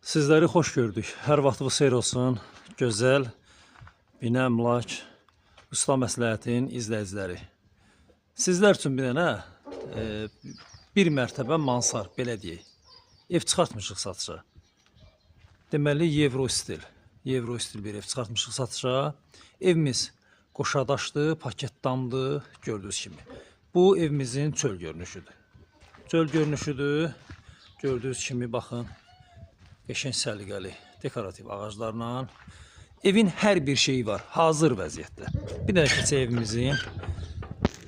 Sizləri xoş gördük. Hər vaxtınız xeyir olsun. Gözəl, Binə Əmlak, Usta Məsləhətin izləyiciləri. Sizlər üçün bir dənə bir mərtəbə mansar, belə deyək. Ev çıxartmışıq satışa. Deməli, Euro stil bir ev çıxartmışıq satışa. Evimiz qoşadaşdır, paketdamdır, gördüyünüz kimi. Bu evimizin çöl görünüşüdür. Çöl görünüşüdür. Gördüyünüz kimi, baxın. Qəşəng səliqəli, dekorativ ağaclarla. Evin hər bir şeyi var, hazır vəziyyətdə. Bir dənə keçək evimizin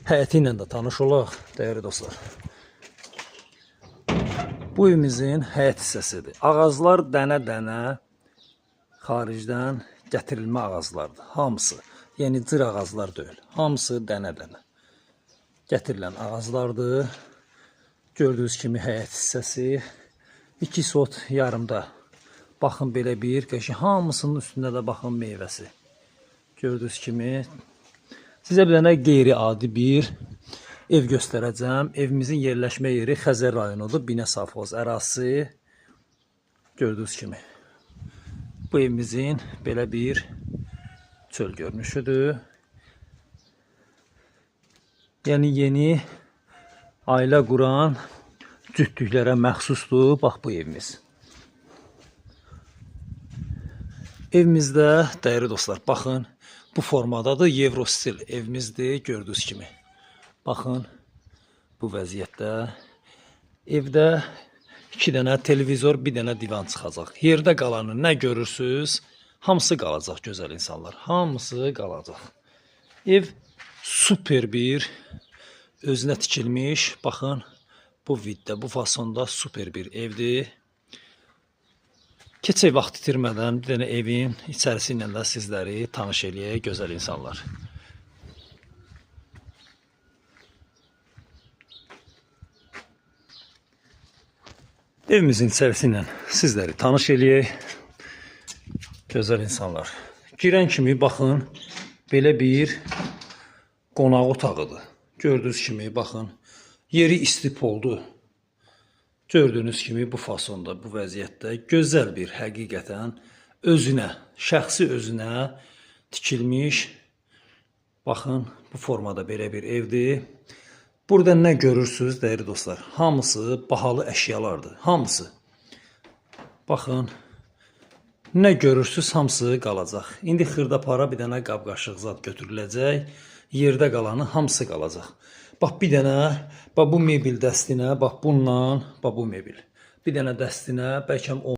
həyəti ilə də tanış olaq, dəyərli dostlar. Bu evimizin həyət hissəsidir. Ağaclar dənə-dənə xaricdən gətirilmə ağaclardır. Hamısı, yəni cır ağaclar deyil. Hamısı dənə-dənə gətirilən ağaclardır. Gördüyünüz kimi həyət hissəsi. 2 sot yarımda. Baxın belə bir qəşəng, hamısının üstündə də baxın meyvəsi. Gördüyünüz kimi. Sizə bir dənə qeyri-adi bir ev göstərəcəm. Evimizin yerləşmə yeri Xəzər rayonudur. Binə Safxoz ərazisi. Gördüyünüz kimi. Bu evimizin belə bir çöl görünüşüdür. Yəni yeni ailə quran cütlüklərə məxsusdur. Bax bu evimiz. Evimizdə, dəyərli dostlar, baxın, bu formadadır. Euro stil evimizdir, gördüyünüz kimi. Baxın, bu vəziyyətdə. Evdə 2 dənə televizor, 1 dənə divan çıxacaq. Yerdə qalanı nə görürsünüz? Hamısı qalacaq, gözəl insanlar. Hamısı qalacaq. Ev super bir, özünə tikilmiş, baxın, bu viddə, bu fasonda super bir evdir. Keçək vaxt itirmədən bir dənə evin içərisi ilə də sizləri tanış eləyək, gözəl insanlar. Evimizin içərisi ilə sizləri tanış eləyək, gözəl insanlar. Girən kimi baxın, belə bir qonaq otağıdır. Gördüyünüz kimi, baxın, yeri istif oldu. Gördüyünüz kimi bu fasonda, bu vəziyyətdə gözəl bir, həqiqətən özünə, şəxsi özünə tikilmiş, baxın, bu formada belə bir evdir. Burada nə görürsünüz, dəyərli dostlar? Hamısı bahalı əşyalardır, hamısı. Baxın, nə görürsünüz, hamısı qalacaq. İndi xırda para bir dənə qab-qaşıq zad götürüləcək, yerdə qalanı hamısı qalacaq. Bax bir dənə, bax bu mebel dəstinə, bax bununla, bax bu mebel. Bir dənə dəstinə, bəlkə